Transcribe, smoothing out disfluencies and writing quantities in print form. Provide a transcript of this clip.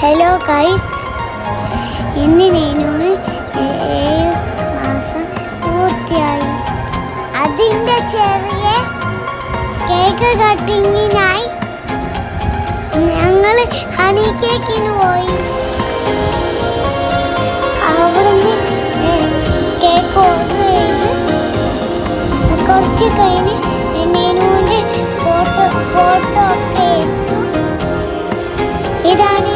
Hello guys, ഇന്ന് നേനൂന് 7 മാസം പൂർത്തിയായി. അതിൻ്റെ ചെറിയ കേക്ക് കട്ടിങ്ങിനായി ഞങ്ങൾ ഹണി കേക്കിന് പോയി. അവിടുന്ന് കേക്ക് ഓർഡർ ചെയ്ത് കുറച്ച് കഴിഞ്ഞ് നേനൂൻ്റെ ഫോട്ടോ ഒക്കെ എടുത്തു. ഇതാണ്